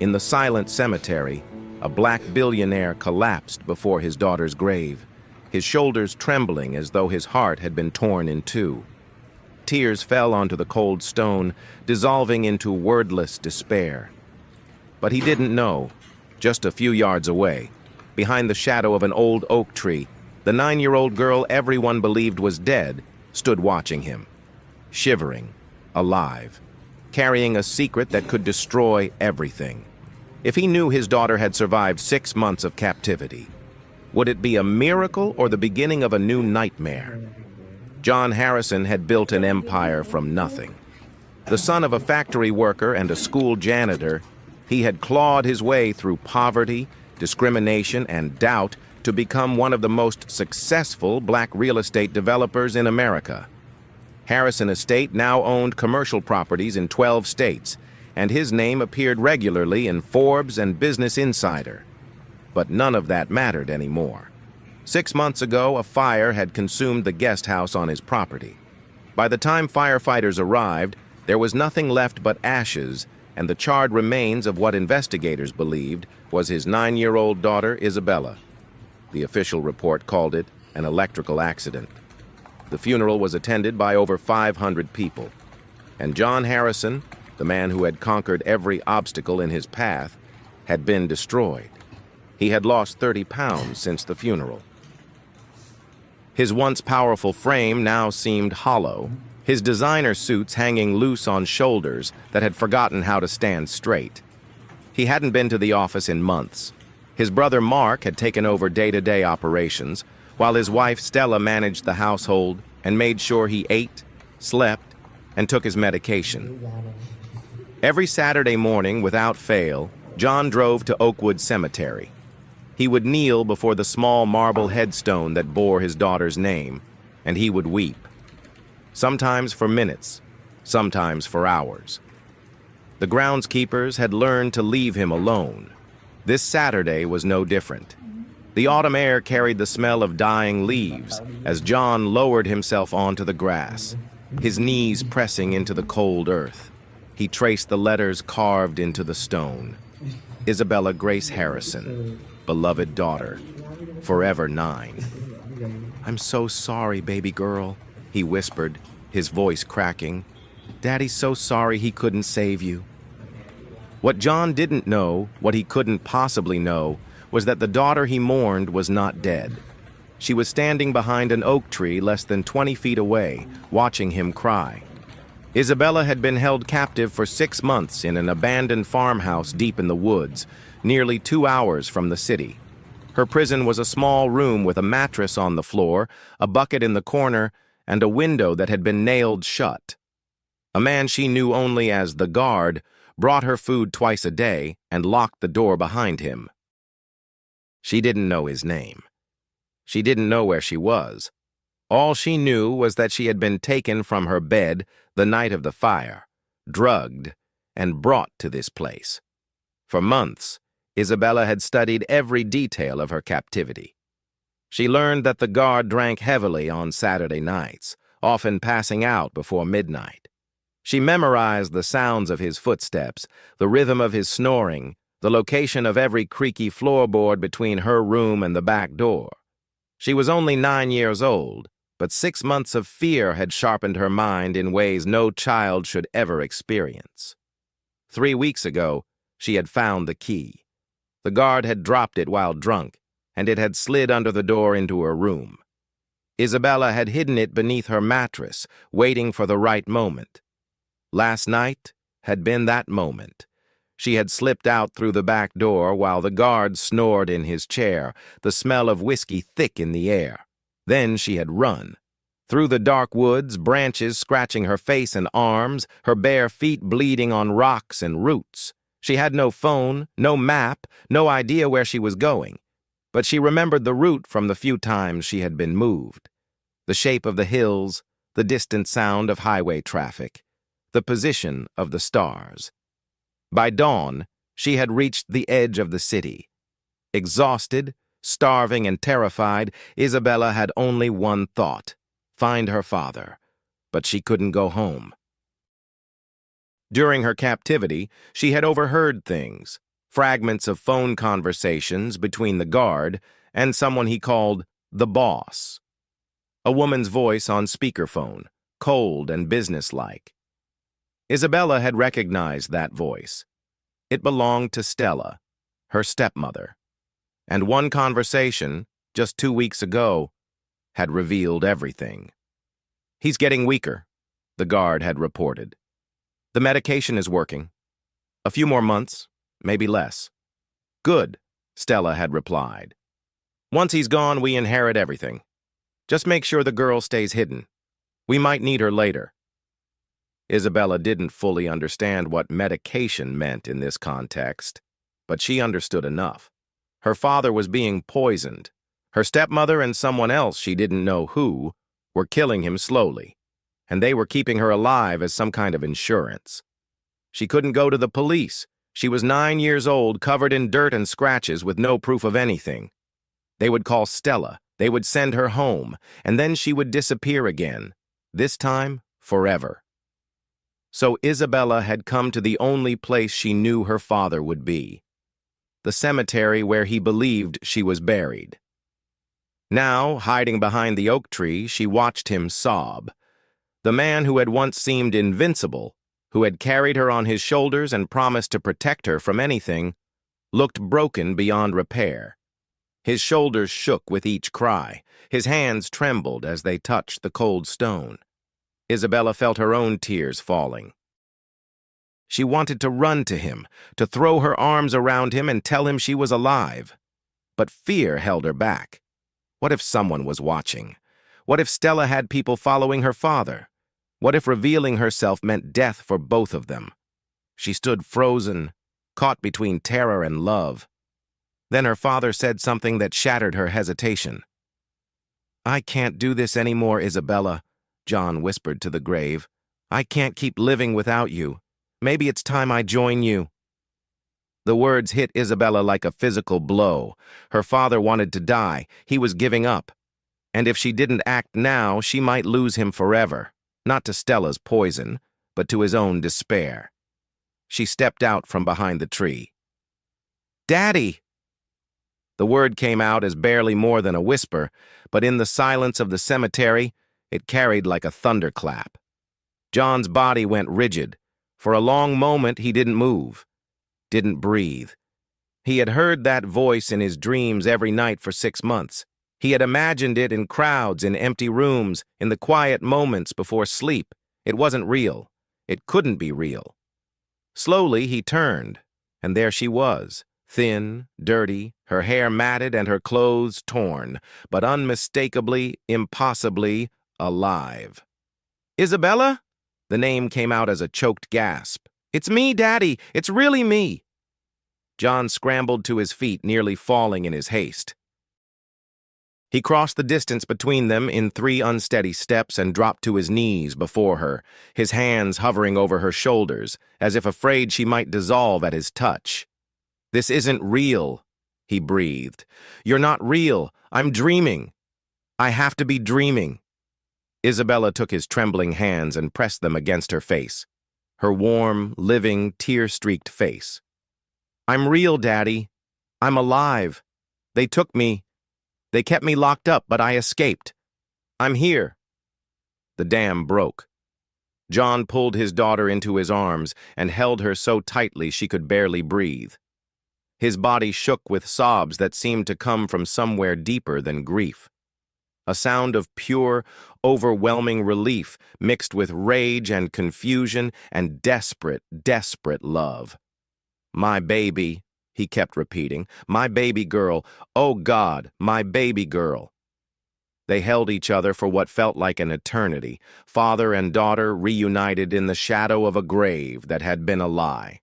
In the silent cemetery, a black billionaire collapsed before his daughter's grave, his shoulders trembling as though his heart had been torn in two. Tears fell onto the cold stone, dissolving into wordless despair. But he didn't know, just a few yards away, behind the shadow of an old oak tree, the 9-year-old girl everyone believed was dead stood watching him, shivering, alive, carrying a secret that could destroy everything. If he knew his daughter had survived 6 months of captivity, would it be a miracle or the beginning of a new nightmare? John Harrison had built an empire from nothing. The son of a factory worker and a school janitor, he had clawed his way through poverty, discrimination, and doubt to become one of the most successful black real estate developers in America. Harrison Estate now owned commercial properties in 12 states, and his name appeared regularly in Forbes and Business Insider. But none of that mattered anymore. 6 months ago, a fire had consumed the guest house on his property. By the time firefighters arrived, there was nothing left but ashes and the charred remains of what investigators believed was his 9-year-old daughter, Isabella. The official report called it an electrical accident. The funeral was attended by over 500 people, and John Harrison, the man who had conquered every obstacle in his path, had been destroyed. He had lost 30 pounds since the funeral. His once powerful frame now seemed hollow, his designer suits hanging loose on shoulders that had forgotten how to stand straight. He hadn't been to the office in months. His brother Mark had taken over day-to-day operations, while his wife Stella managed the household and made sure he ate, slept, and took his medication. Every Saturday morning, without fail, John drove to Oakwood Cemetery. He would kneel before the small marble headstone that bore his daughter's name, and he would weep. Sometimes for minutes, sometimes for hours. The groundskeepers had learned to leave him alone. This Saturday was no different. The autumn air carried the smell of dying leaves as John lowered himself onto the grass, his knees pressing into the cold earth. He traced the letters carved into the stone. Isabella Grace Harrison, beloved daughter, forever 9. "I'm so sorry, baby girl," he whispered, his voice cracking. "Daddy's so sorry he couldn't save you." What John didn't know, what he couldn't possibly know, was that the daughter he mourned was not dead. She was standing behind an oak tree less than 20 feet away, watching him cry. Isabella had been held captive for 6 months in an abandoned farmhouse deep in the woods, nearly 2 hours from the city. Her prison was a small room with a mattress on the floor, a bucket in the corner, and a window that had been nailed shut. A man she knew only as the guard brought her food twice a day and locked the door behind him. She didn't know his name. She didn't know where she was. All she knew was that she had been taken from her bed the night of the fire, drugged, and brought to this place. For months, Isabella had studied every detail of her captivity. She learned that the guard drank heavily on Saturday nights, often passing out before midnight. She memorized the sounds of his footsteps, the rhythm of his snoring, the location of every creaky floorboard between her room and the back door. She was only 9 years old, but 6 months of fear had sharpened her mind in ways no child should ever experience. 3 weeks ago, she had found the key. The guard had dropped it while drunk, and it had slid under the door into her room. Isabella had hidden it beneath her mattress, waiting for the right moment. Last night had been that moment. She had slipped out through the back door while the guard snored in his chair, the smell of whiskey thick in the air. Then she had run. Through the dark woods, branches scratching her face and arms, her bare feet bleeding on rocks and roots. She had no phone, no map, no idea where she was going. But she remembered the route from the few times she had been moved. The shape of the hills, the distant sound of highway traffic, the position of the stars. By dawn, she had reached the edge of the city. Exhausted, starving, and terrified, Isabella had only one thought: find her father. But she couldn't go home. During her captivity, she had overheard things. fragments of phone conversations between the guard and someone he called the boss. A woman's voice on speakerphone, cold and businesslike. Isabella had recognized that voice. It belonged to Stella, her stepmother. And one conversation, just 2 weeks ago, had revealed everything. "He's getting weaker," the guard had reported. "The medication is working. A few more months, maybe less." "Good," Stella had replied. "Once he's gone, we inherit everything. Just make sure the girl stays hidden. We might need her later." Isabella didn't fully understand what medication meant in this context, but she understood enough. Her father was being poisoned. Her stepmother and someone else, she didn't know who, were killing him slowly, and they were keeping her alive as some kind of insurance. She couldn't go to the police. She was 9 years old, covered in dirt and scratches with no proof of anything. They would call Stella, they would send her home, and then she would disappear again, this time forever. So Isabella had come to the only place she knew her father would be, the cemetery where he believed she was buried. Now, hiding behind the oak tree, she watched him sob. The man who had once seemed invincible, who had carried her on his shoulders and promised to protect her from anything, looked broken beyond repair. His shoulders shook with each cry. His hands trembled as they touched the cold stone. Isabella felt her own tears falling. She wanted to run to him, to throw her arms around him and tell him she was alive. But fear held her back. What if someone was watching? What if Stella had people following her father? What if revealing herself meant death for both of them? She stood frozen, caught between terror and love. Then her father said something that shattered her hesitation. "I can't do this anymore, Isabella," John whispered to the grave. "I can't keep living without you. Maybe it's time I join you." The words hit Isabella like a physical blow. Her father wanted to die. He was giving up. And if she didn't act now, she might lose him forever. Not to Stella's poison, but to his own despair. She stepped out from behind the tree. "Daddy!" The word came out as barely more than a whisper, but in the silence of the cemetery, it carried like a thunderclap. John's body went rigid. For a long moment, he didn't move, didn't breathe. He had heard that voice in his dreams every night for 6 months. He had imagined it in crowds, in empty rooms, in the quiet moments before sleep. It wasn't real. It couldn't be real. Slowly, he turned, and there she was, thin, dirty, her hair matted and her clothes torn, but unmistakably, impossibly alive. "Isabella?" The name came out as a choked gasp. "It's me, Daddy! It's really me!" John scrambled to his feet, nearly falling in his haste. He crossed the distance between them in 3 unsteady steps and dropped to his knees before her, his hands hovering over her shoulders, as if afraid she might dissolve at his touch. "This isn't real," he breathed. "You're not real. I'm dreaming. I have to be dreaming." Isabella took his trembling hands and pressed them against her face, her warm, living, tear-streaked face. "I'm real, Daddy. I'm alive. They took me. They kept me locked up, but I escaped. I'm here." The dam broke. John pulled his daughter into his arms and held her so tightly she could barely breathe. His body shook with sobs that seemed to come from somewhere deeper than grief. A sound of pure, overwhelming relief mixed with rage and confusion and desperate, desperate love. "My baby," he kept repeating. "My baby girl. Oh God, my baby girl." They held each other for what felt like an eternity, father and daughter reunited in the shadow of a grave that had been a lie.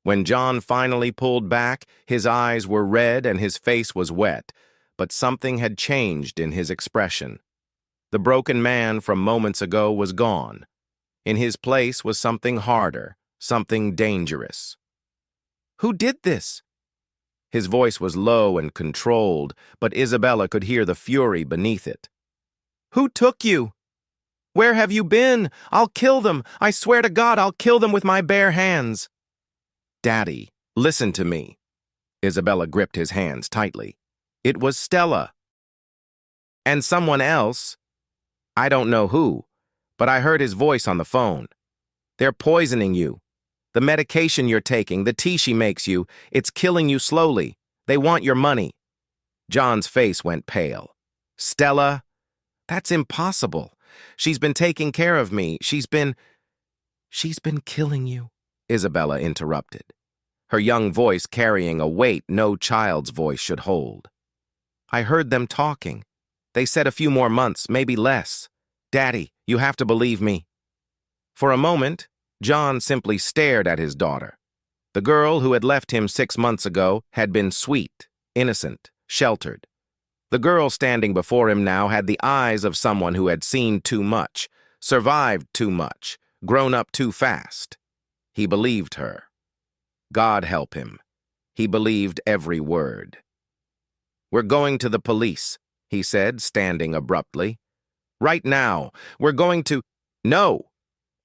When John finally pulled back, his eyes were red and his face was wet, but something had changed in his expression. The broken man from moments ago was gone. In his place was something harder, something dangerous. "Who did this?" His voice was low and controlled, but Isabella could hear the fury beneath it. "Who took you? Where have you been? I'll kill them. I swear to God I'll kill them with my bare hands." "Daddy, Listen to me. Isabella gripped his hands tightly. It was Stella. And someone else. I don't know who, but I heard his voice on the phone. They're poisoning you. The medication you're taking, the tea she makes you, it's killing you slowly. They want your money. John's face went pale. Stella? That's impossible. She's been taking care of me. She's been killing you, Isabella interrupted, her young voice carrying a weight no child's voice should hold. I heard them talking. They said a few more months, maybe less. Daddy, you have to believe me. For a moment, John simply stared at his daughter. The girl who had left him 6 months ago had been sweet, innocent, sheltered. The girl standing before him now had the eyes of someone who had seen too much, survived too much, grown up too fast. He believed her. God help him. He believed every word. We're going to the police, he said, standing abruptly. Right now, we're going to— No!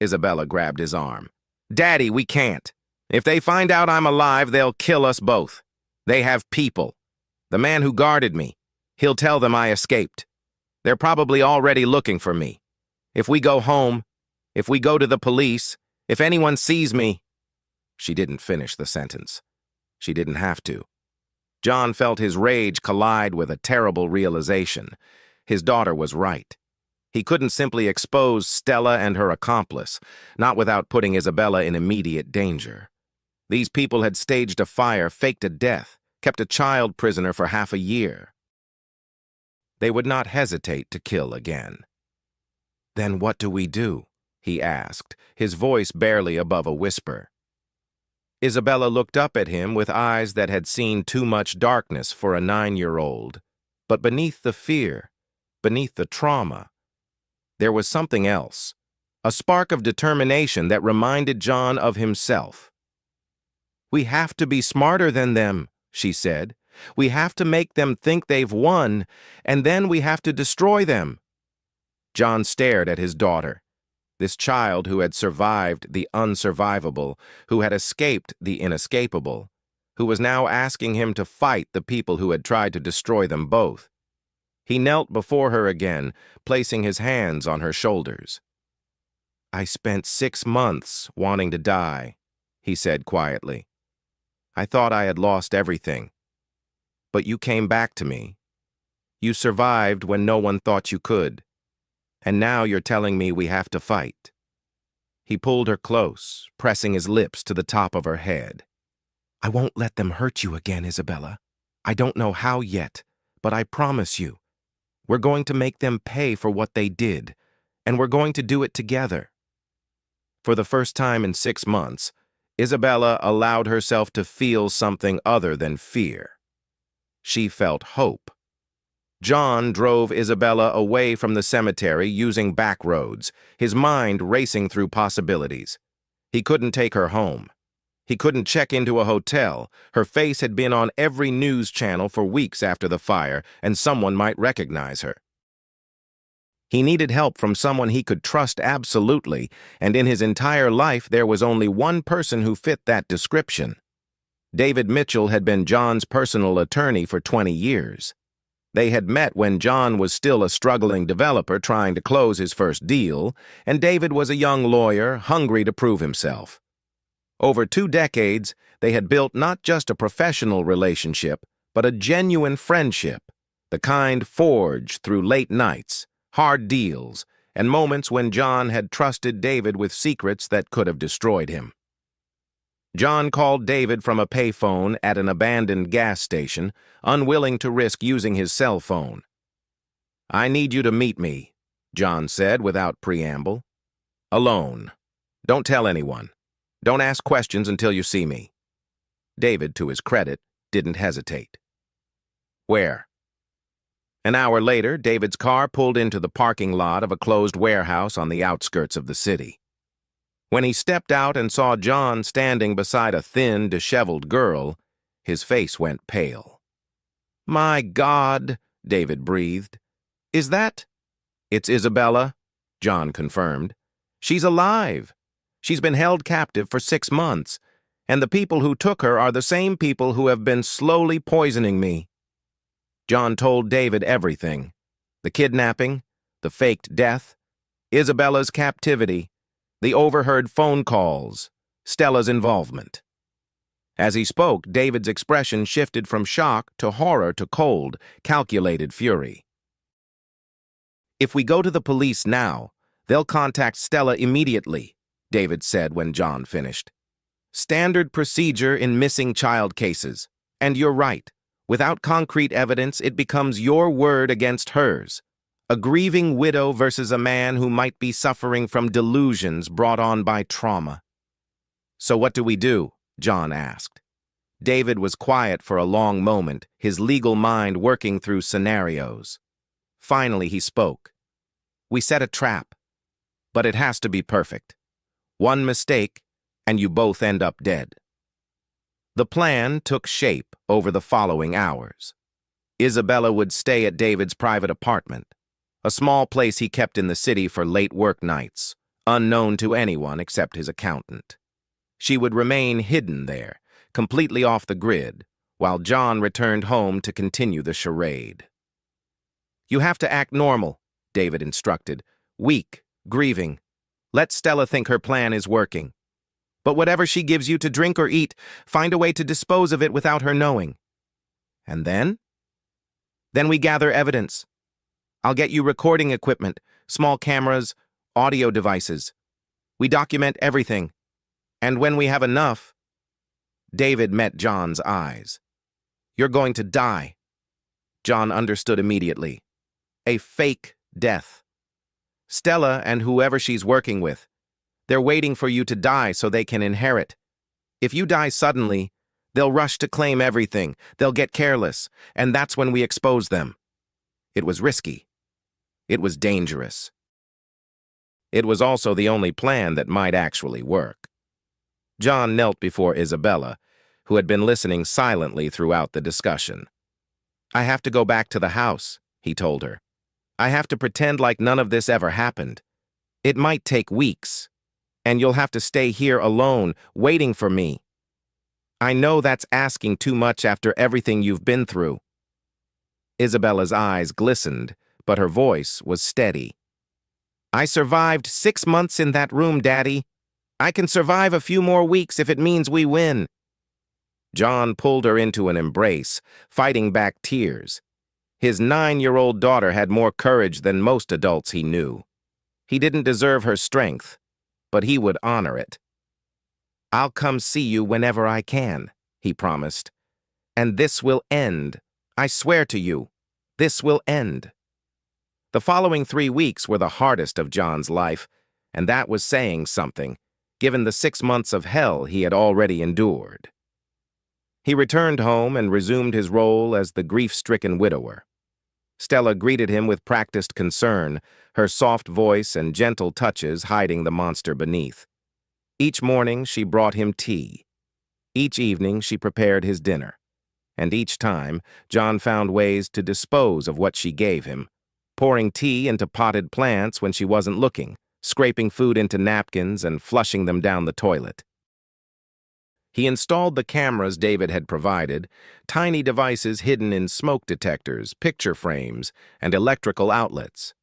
Isabella grabbed his arm. Daddy, we can't. If they find out I'm alive, they'll kill us both. They have people. The man who guarded me. He'll tell them I escaped. They're probably already looking for me. If we go home, if we go to the police, if anyone sees me— She didn't finish the sentence. She didn't have to. John felt his rage collide with a terrible realization. His daughter was right. He couldn't simply expose Stella and her accomplice, not without putting Isabella in immediate danger. These people had staged a fire, faked a death, kept a child prisoner for half a year. They would not hesitate to kill again. Then what do we do? He asked, his voice barely above a whisper. Isabella looked up at him with eyes that had seen too much darkness for a 9-year-old. But beneath the fear, beneath the trauma, there was something else, a spark of determination that reminded John of himself. We have to be smarter than them, she said. We have to make them think they've won, and then we have to destroy them. John stared at his daughter, this child who had survived the unsurvivable, who had escaped the inescapable, who was now asking him to fight the people who had tried to destroy them both. He knelt before her again, placing his hands on her shoulders. I spent 6 months wanting to die, he said quietly. I thought I had lost everything. But you came back to me. You survived when no one thought you could. And now you're telling me we have to fight. He pulled her close, pressing his lips to the top of her head. I won't let them hurt you again, Isabella. I don't know how yet, but I promise you. We're going to make them pay for what they did, and we're going to do it together. For the first time in 6 months, Isabella allowed herself to feel something other than fear. She felt hope. John drove Isabella away from the cemetery using back roads, his mind racing through possibilities. He couldn't take her home. He couldn't check into a hotel. Her face had been on every news channel for weeks after the fire, and someone might recognize her. He needed help from someone he could trust absolutely, and in his entire life there was only one person who fit that description. David Mitchell had been John's personal attorney for 20 years. They had met when John was still a struggling developer trying to close his first deal, and David was a young lawyer hungry to prove himself. Over 2 decades, they had built not just a professional relationship, but a genuine friendship, the kind forged through late nights, hard deals, and moments when John had trusted David with secrets that could have destroyed him. John called David from a payphone at an abandoned gas station, unwilling to risk using his cell phone. I need you to meet me, John said without preamble. Alone. Don't tell anyone. Don't ask questions until you see me. David, to his credit, didn't hesitate. Where? An hour later, David's car pulled into the parking lot of a closed warehouse on the outskirts of the city. When he stepped out and saw John standing beside a thin, disheveled girl, his face went pale. My God, David breathed. Is that— It's Isabella, John confirmed. She's alive. She's been held captive for 6 months. And the people who took her are the same people who have been slowly poisoning me. John told David everything. The kidnapping, the faked death, Isabella's captivity, the overheard phone calls, Stella's involvement. As he spoke, David's expression shifted from shock to horror to cold, calculated fury. "If we go to the police now, they'll contact Stella immediately," David said when John finished. "Standard procedure in missing child cases. And you're right. Without concrete evidence, it becomes your word against hers. A grieving widow versus a man who might be suffering from delusions brought on by trauma." "So what do we do?" John asked. David was quiet for a long moment, his legal mind working through scenarios. Finally, he spoke. "We set a trap, but it has to be perfect. One mistake, and you both end up dead." The plan took shape over the following hours. Isabella would stay at David's private apartment, a small place he kept in the city for late work nights, unknown to anyone except his accountant. She would remain hidden there, completely off the grid, while John returned home to continue the charade. "You have to act normal," David instructed. "Weak, grieving. Let Stella think her plan is working. But whatever she gives you to drink or eat, find a way to dispose of it without her knowing. And then? Then we gather evidence. I'll get you recording equipment, small cameras, audio devices. We document everything. And when we have enough..." David met John's eyes. "You're going to die." John understood immediately. A fake death. Stella and whoever she's working with, they're waiting for you to die so they can inherit. If you die suddenly, they'll rush to claim everything, they'll get careless, and that's when we expose them. It was risky. It was dangerous. It was also the only plan that might actually work. John knelt before Isabella, who had been listening silently throughout the discussion. "I have to go back to the house," he told her. "I have to pretend like none of this ever happened. It might take weeks, and you'll have to stay here alone, waiting for me. I know that's asking too much after everything you've been through." Isabella's eyes glistened, but her voice was steady. "I survived 6 months in that room, Daddy. I can survive a few more weeks if it means we win." John pulled her into an embrace, fighting back tears. His 9-year-old daughter had more courage than most adults he knew. He didn't deserve her strength, but he would honor it. "I'll come see you whenever I can," he promised. "And this will end. I swear to you, this will end." The following 3 weeks were the hardest of John's life, and that was saying something, given the 6 months of hell he had already endured. He returned home and resumed his role as the grief-stricken widower. Stella greeted him with practiced concern, her soft voice and gentle touches hiding the monster beneath. Each morning she brought him tea. Each evening she prepared his dinner. And each time, John found ways to dispose of what she gave him, pouring tea into potted plants when she wasn't looking, scraping food into napkins and flushing them down the toilet. He installed the cameras David had provided, tiny devices hidden in smoke detectors, picture frames, and electrical outlets.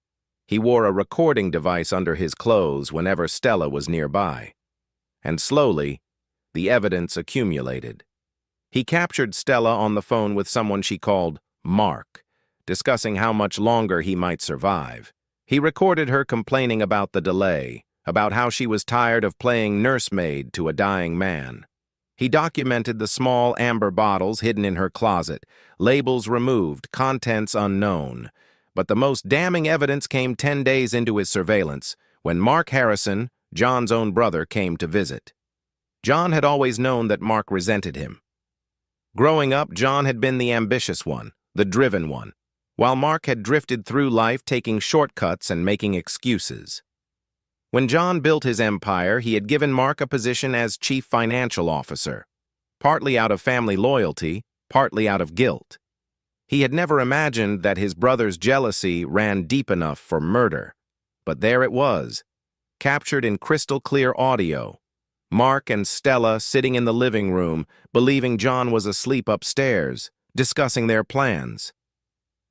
He wore a recording device under his clothes whenever Stella was nearby. And slowly, the evidence accumulated. He captured Stella on the phone with someone she called Mark, discussing how much longer he might survive. He recorded her complaining about the delay, about how she was tired of playing nursemaid to a dying man. He documented the small amber bottles hidden in her closet, labels removed, contents unknown. But the most damning evidence came 10 days into his surveillance, when Mark Harrison, John's own brother, came to visit. John had always known that Mark resented him. Growing up, John had been the ambitious one, the driven one, while Mark had drifted through life taking shortcuts and making excuses. When John built his empire, he had given Mark a position as chief financial officer, partly out of family loyalty, partly out of guilt. He had never imagined that his brother's jealousy ran deep enough for murder. But there it was, captured in crystal-clear audio. Mark and Stella sitting in the living room, believing John was asleep upstairs, discussing their plans.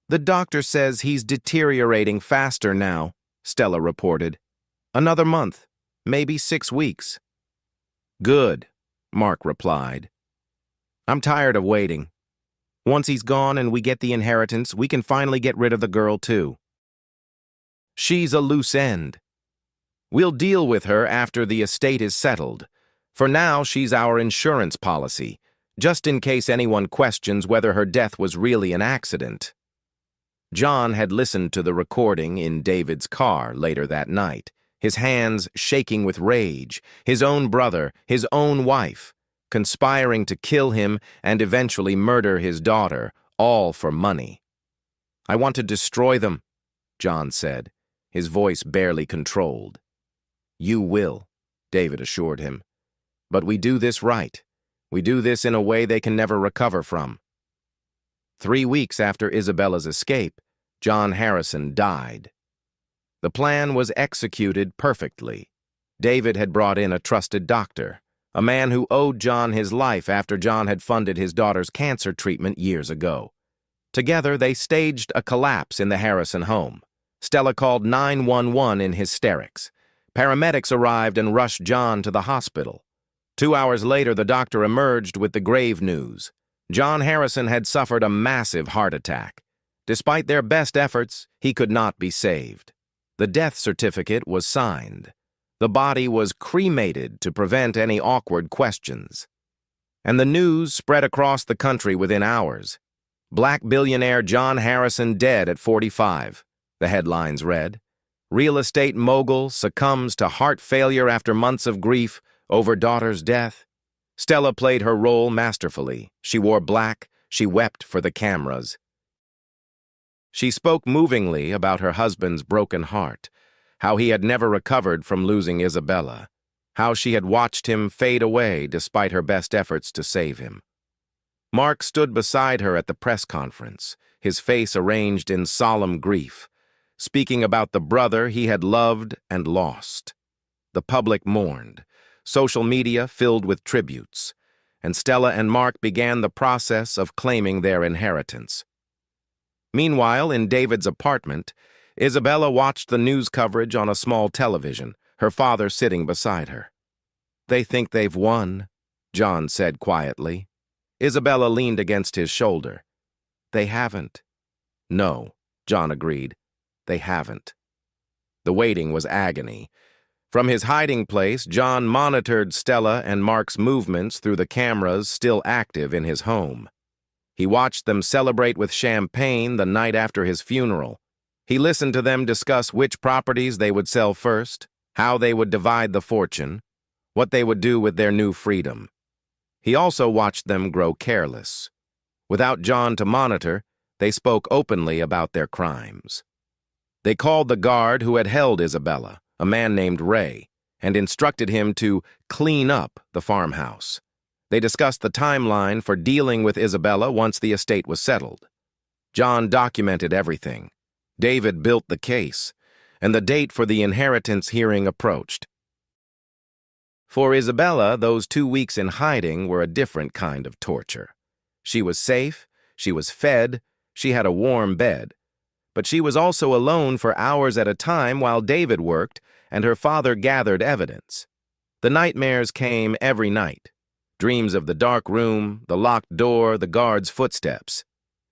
"The doctor says he's deteriorating faster now," Stella reported. "Another month, maybe 6 weeks." "Good," Mark replied. "I'm tired of waiting. Once he's gone and we get the inheritance, we can finally get rid of the girl too. She's a loose end. We'll deal with her after the estate is settled. For now, she's our insurance policy, just in case anyone questions whether her death was really an accident." John had listened to the recording in David's car later that night, his hands shaking with rage, his own brother, his own wife, conspiring to kill him and eventually murder his daughter, all for money. "I want to destroy them," John said, his voice barely controlled. "You will," David assured him. "But we do this right. We do this in a way they can never recover from." 3 weeks after Isabella's escape, John Harrison died. The plan was executed perfectly. David had brought in a trusted doctor, a man who owed John his life after John had funded his daughter's cancer treatment years ago. Together, they staged a collapse in the Harrison home. Stella called 911 in hysterics. Paramedics arrived and rushed John to the hospital. 2 hours later, the doctor emerged with the grave news. John Harrison had suffered a massive heart attack. Despite their best efforts, he could not be saved. The death certificate was signed. The body was cremated to prevent any awkward questions. And the news spread across the country within hours. "Black billionaire John Harrison dead at 45, the headlines read. "Real estate mogul succumbs to heart failure after months of grief over daughter's death." Stella played her role masterfully. She wore black. She wept for the cameras. She spoke movingly about her husband's broken heart, how he had never recovered from losing Isabella, how she had watched him fade away despite her best efforts to save him. Mark stood beside her at the press conference, his face arranged in solemn grief, speaking about the brother he had loved and lost. The public mourned, social media filled with tributes, and Stella and Mark began the process of claiming their inheritance. Meanwhile, in David's apartment, Isabella watched the news coverage on a small television, her father sitting beside her. "They think they've won," John said quietly. Isabella leaned against his shoulder. "They haven't." "No," John agreed. "They haven't." The waiting was agony. From his hiding place, John monitored Stella and Mark's movements through the cameras still active in his home. He watched them celebrate with champagne the night after his funeral. He listened to them discuss which properties they would sell first, how they would divide the fortune, what they would do with their new freedom. He also watched them grow careless. Without John to monitor, they spoke openly about their crimes. They called the guard who had held Isabella, a man named Ray, and instructed him to clean up the farmhouse. They discussed the timeline for dealing with Isabella once the estate was settled. John documented everything. David built the case, and the date for the inheritance hearing approached. For Isabella, those 2 weeks in hiding were a different kind of torture. She was safe, she was fed, she had a warm bed. But she was also alone for hours at a time while David worked and her father gathered evidence. The nightmares came every night. Dreams of the dark room, the locked door, the guard's footsteps.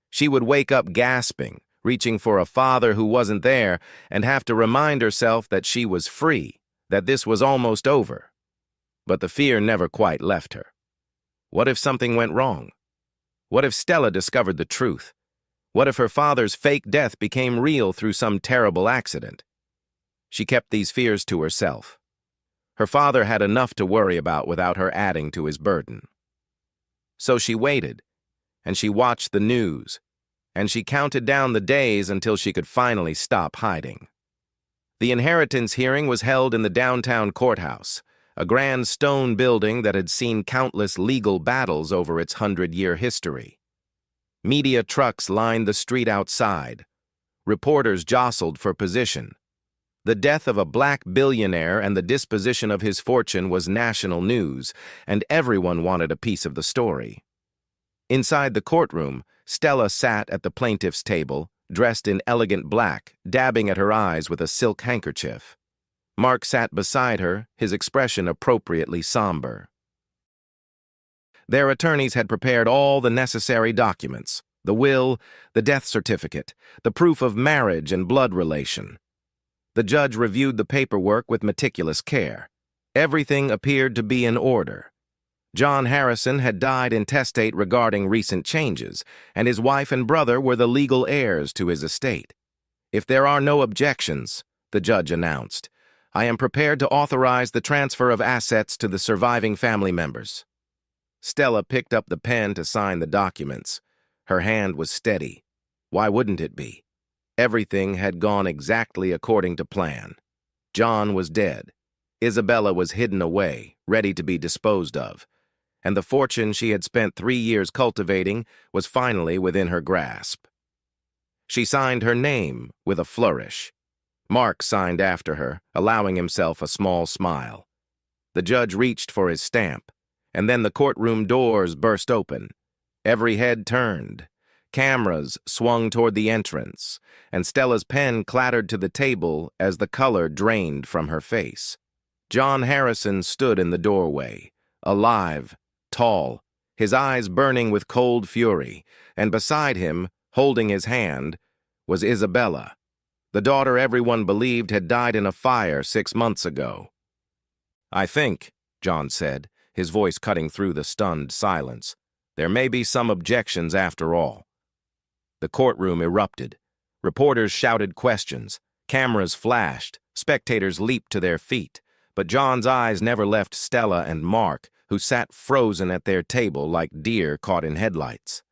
She would wake up gasping, reaching for a father who wasn't there, and have to remind herself that she was free, that this was almost over. But the fear never quite left her. What if something went wrong? What if Stella discovered the truth? What if her father's fake death became real through some terrible accident? She kept these fears to herself. Her father had enough to worry about without her adding to his burden. So she waited, and she watched the news, and she counted down the days until she could finally stop hiding. The inheritance hearing was held in the downtown courthouse, a grand stone building that had seen countless legal battles over its 100-year history. Media trucks lined the street outside. Reporters jostled for position. The death of a black billionaire and the disposition of his fortune was national news, and everyone wanted a piece of the story. Inside the courtroom, Stella sat at the plaintiff's table, dressed in elegant black, dabbing at her eyes with a silk handkerchief. Mark sat beside her, his expression appropriately somber. Their attorneys had prepared all the necessary documents: the will, the death certificate, the proof of marriage and blood relation. The judge reviewed the paperwork with meticulous care. Everything appeared to be in order. John Harrison had died intestate regarding recent changes, and his wife and brother were the legal heirs to his estate. "If there are no objections," the judge announced, "I am prepared to authorize the transfer of assets to the surviving family members." Stella picked up the pen to sign the documents. Her hand was steady. Why wouldn't it be? Everything had gone exactly according to plan. John was dead. Isabella was hidden away, ready to be disposed of, and the fortune she had spent 3 years cultivating was finally within her grasp. She signed her name with a flourish. Mark signed after her, allowing himself a small smile. The judge reached for his stamp, and then the courtroom doors burst open. Every head turned. Cameras swung toward the entrance, and Stella's pen clattered to the table as the color drained from her face. John Harrison stood in the doorway, alive, tall, his eyes burning with cold fury, and beside him, holding his hand, was Isabella, the daughter everyone believed had died in a fire 6 months ago. "I think," John said, his voice cutting through the stunned silence, "there may be some objections after all." The courtroom erupted. Reporters shouted questions. Cameras flashed. Spectators leaped to their feet. But John's eyes never left Stella and Mark, who sat frozen at their table like deer caught in headlights.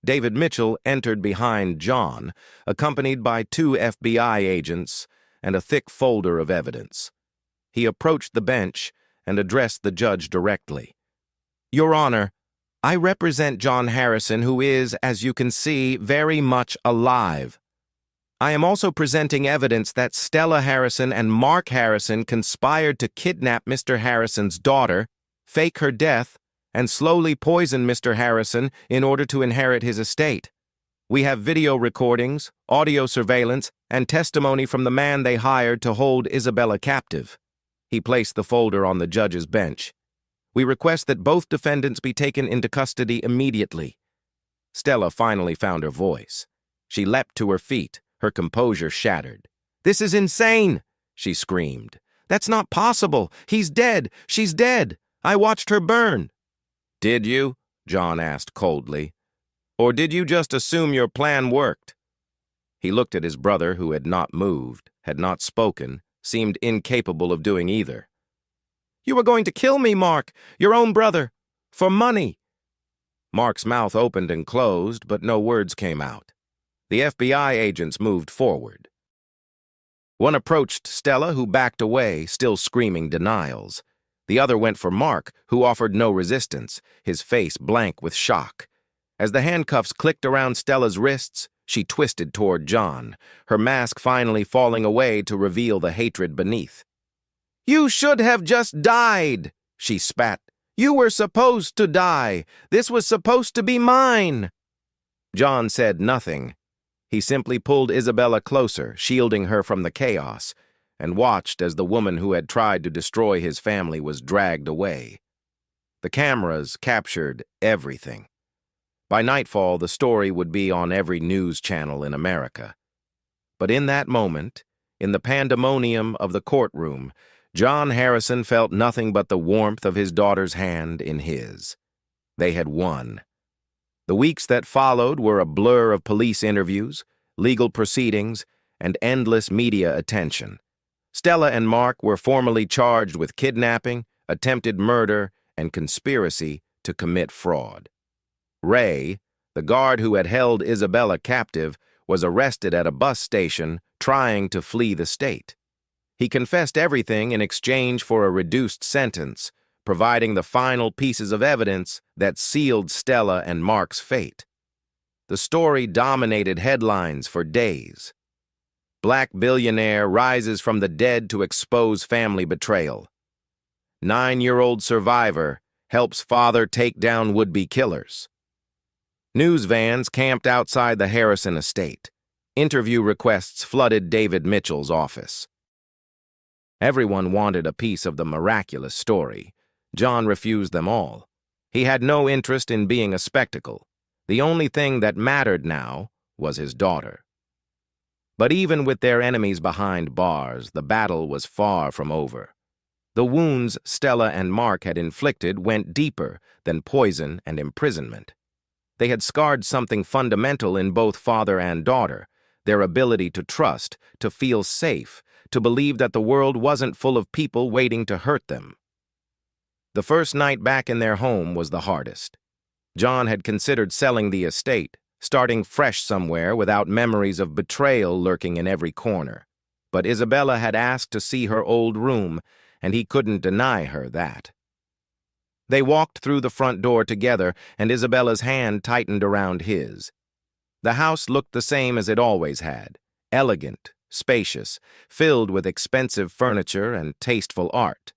David Mitchell entered behind John, accompanied by 2 FBI agents and a thick folder of evidence. He approached the bench and addressed the judge directly. "Your Honor, I represent John Harrison, who is, as you can see, very much alive. I am also presenting evidence that Stella Harrison and Mark Harrison conspired to kidnap Mr. Harrison's daughter, fake her death, and slowly poison Mr. Harrison in order to inherit his estate. We have video recordings, audio surveillance, and testimony from the man they hired to hold Isabella captive." He placed the folder on the judge's bench. "We request that both defendants be taken into custody immediately." Stella finally found her voice. She leapt to her feet, her composure shattered. "This is insane!" she screamed. "That's not possible! He's dead! She's dead! I watched her burn!" "Did you?" John asked coldly. "Or did you just assume your plan worked?" He looked at his brother, who had not moved, had not spoken, seemed incapable of doing either. "You were going to kill me, Mark, your own brother, for money." Mark's mouth opened and closed, but no words came out. The FBI agents moved forward. One approached Stella, who backed away, still screaming denials. The other went for Mark, who offered no resistance, his face blank with shock. As the handcuffs clicked around Stella's wrists, she twisted toward John, her mask finally falling away to reveal the hatred beneath. "You should have just died," she spat. "You were supposed to die. This was supposed to be mine." John said nothing. He simply pulled Isabella closer, shielding her from the chaos, and watched as the woman who had tried to destroy his family was dragged away. The cameras captured everything. By nightfall, the story would be on every news channel in America. But in that moment, in the pandemonium of the courtroom, John Harrison felt nothing but the warmth of his daughter's hand in his. They had won. The weeks that followed were a blur of police interviews, legal proceedings, and endless media attention. Stella and Mark were formally charged with kidnapping, attempted murder, and conspiracy to commit fraud. Ray, the guard who had held Isabella captive, was arrested at a bus station trying to flee the state. He confessed everything in exchange for a reduced sentence, providing the final pieces of evidence that sealed Stella and Mark's fate. The story dominated headlines for days. Black billionaire rises from the dead to expose family betrayal. 9-year-old survivor helps father take down would-be killers. News vans camped outside the Harrison estate. Interview requests flooded David Mitchell's office. Everyone wanted a piece of the miraculous story. John refused them all. He had no interest in being a spectacle. The only thing that mattered now was his daughter. But even with their enemies behind bars, the battle was far from over. The wounds Stella and Mark had inflicted went deeper than poison and imprisonment. They had scarred something fundamental in both father and daughter, their ability to trust, to feel safe, to believe that the world wasn't full of people waiting to hurt them. The first night back in their home was the hardest. John had considered selling the estate, starting fresh somewhere without memories of betrayal lurking in every corner. But Isabella had asked to see her old room, and he couldn't deny her that. They walked through the front door together, and Isabella's hand tightened around his. The house looked the same as it always had, elegant, spacious, filled with expensive furniture and tasteful art.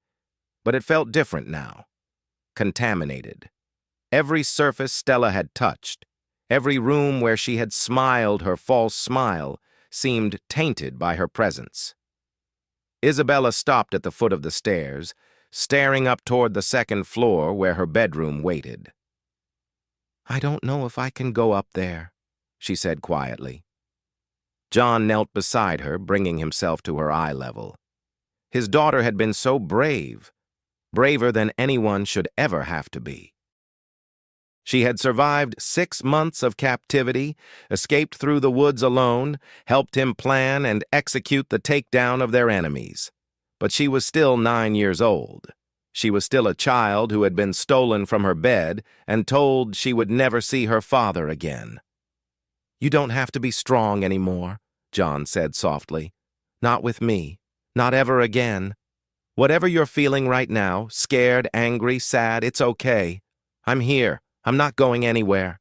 But it felt different now, contaminated. Every surface Stella had touched, every room where she had smiled her false smile, seemed tainted by her presence. Isabella stopped at the foot of the stairs, staring up toward the second floor where her bedroom waited. "I don't know if I can go up there," she said quietly. John knelt beside her, bringing himself to her eye level. His daughter had been so brave, braver than anyone should ever have to be. She had survived 6 months of captivity, escaped through the woods alone, helped him plan and execute the takedown of their enemies. But she was still 9 years old. She was still a child who had been stolen from her bed and told she would never see her father again. "You don't have to be strong anymore," John said softly. "Not with me. Not ever again. Whatever you're feeling right now, scared, angry, sad, it's okay. I'm here. I'm not going anywhere."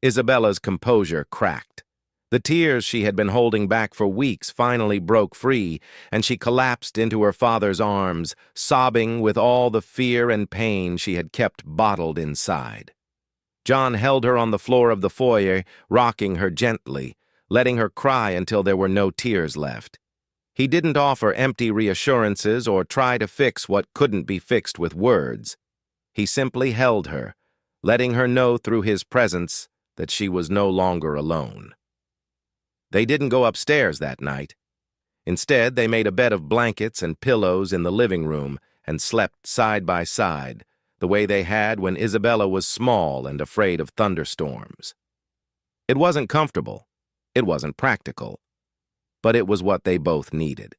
Isabella's composure cracked. The tears she had been holding back for weeks finally broke free, and she collapsed into her father's arms, sobbing with all the fear and pain she had kept bottled inside. John held her on the floor of the foyer, rocking her gently, letting her cry until there were no tears left. He didn't offer empty reassurances or try to fix what couldn't be fixed with words. He simply held her, letting her know through his presence that she was no longer alone. They didn't go upstairs that night. Instead, they made a bed of blankets and pillows in the living room and slept side by side, the way they had when Isabella was small and afraid of thunderstorms. It wasn't comfortable. It wasn't practical. But it was what they both needed.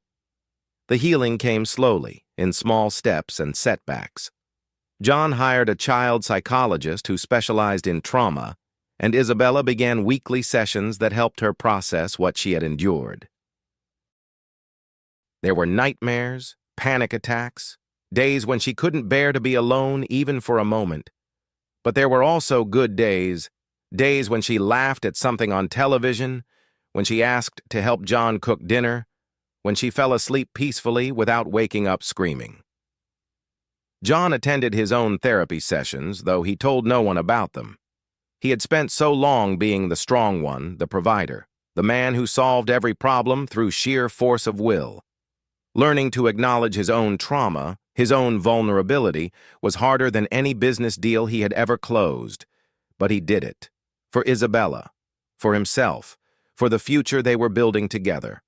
The healing came slowly, in small steps and setbacks. John hired a child psychologist who specialized in trauma, and Isabella began weekly sessions that helped her process what she had endured. There were nightmares, panic attacks, days when she couldn't bear to be alone even for a moment. But there were also good days, days when she laughed at something on television, when she asked to help John cook dinner, when she fell asleep peacefully without waking up screaming. John attended his own therapy sessions, though he told no one about them. He had spent so long being the strong one, the provider, the man who solved every problem through sheer force of will. Learning to acknowledge his own trauma, his own vulnerability, was harder than any business deal he had ever closed. But he did it. For Isabella, for himself, for the future they were building together.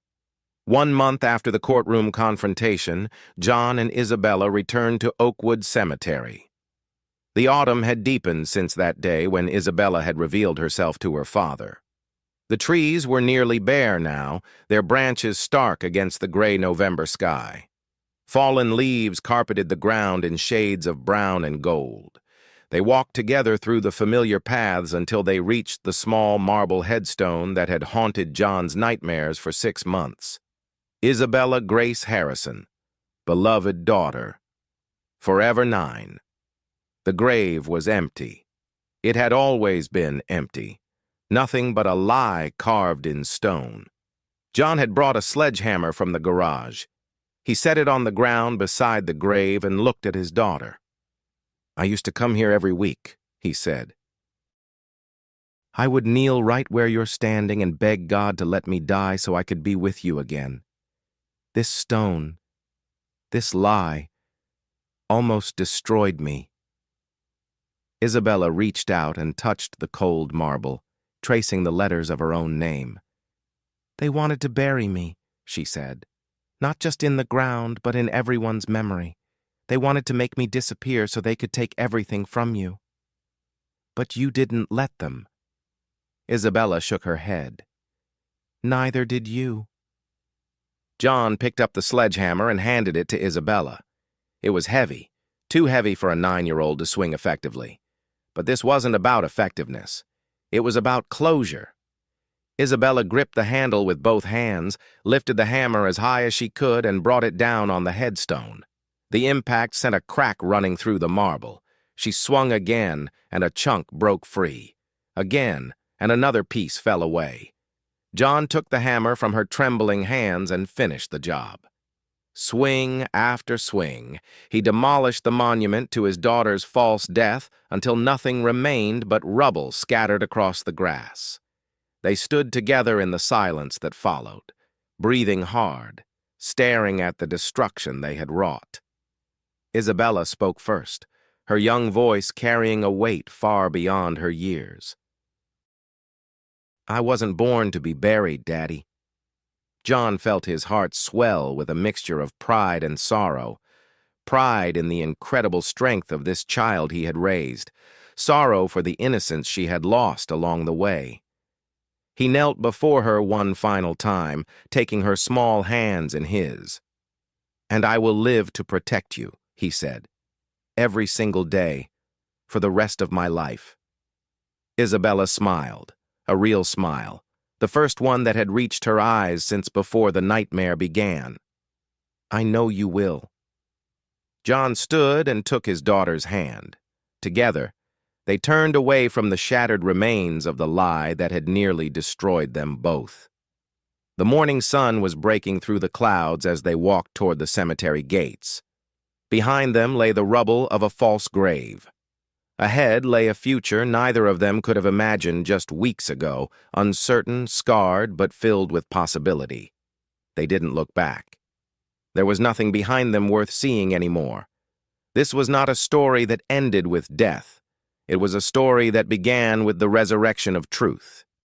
1 month after the courtroom confrontation, John and Isabella returned to Oakwood Cemetery. The autumn had deepened since that day when Isabella had revealed herself to her father. The trees were nearly bare now, their branches stark against the gray November sky. Fallen leaves carpeted the ground in shades of brown and gold. They walked together through the familiar paths until they reached the small marble headstone that had haunted John's nightmares for 6 months. Isabella Grace Harrison, beloved daughter, forever 9. The grave was empty. It had always been empty. Nothing but a lie carved in stone. John had brought a sledgehammer from the garage. He set it on the ground beside the grave and looked at his daughter. "I used to come here every week," he said. "I would kneel right where you're standing and beg God to let me die so I could be with you again. This stone, this lie, almost destroyed me." Isabella reached out and touched the cold marble, tracing the letters of her own name. "They wanted to bury me," she said. "Not just in the ground, but in everyone's memory. They wanted to make me disappear so they could take everything from you. But you didn't let them." Isabella shook her head. "Neither did you." John picked up the sledgehammer and handed it to Isabella. It was heavy, too heavy for a 9-year-old to swing effectively. But this wasn't about effectiveness. It was about closure. Isabella gripped the handle with both hands, lifted the hammer as high as she could, and brought it down on the headstone. The impact sent a crack running through the marble. She swung again, and a chunk broke free. Again, and another piece fell away. John took the hammer from her trembling hands and finished the job. Swing after swing, he demolished the monument to his daughter's false death until nothing remained but rubble scattered across the grass. They stood together in the silence that followed, breathing hard, staring at the destruction they had wrought. Isabella spoke first, her young voice carrying a weight far beyond her years. "I wasn't born to be buried, Daddy." John felt his heart swell with a mixture of pride and sorrow. Pride in the incredible strength of this child he had raised, sorrow for the innocence she had lost along the way. He knelt before her one final time, taking her small hands in his. "And I will live to protect you," he said, "every single day, for the rest of my life." Isabella smiled, a real smile, the first one that had reached her eyes since before the nightmare began. "I know you will." John stood and took his daughter's hand. Together, they turned away from the shattered remains of the lie that had nearly destroyed them both. The morning sun was breaking through the clouds as they walked toward the cemetery gates. Behind them lay the rubble of a false grave. Ahead lay a future neither of them could have imagined just weeks ago, uncertain, scarred, but filled with possibility. They didn't look back. There was nothing behind them worth seeing anymore. This was not a story that ended with death. It was a story that began with the resurrection of truth.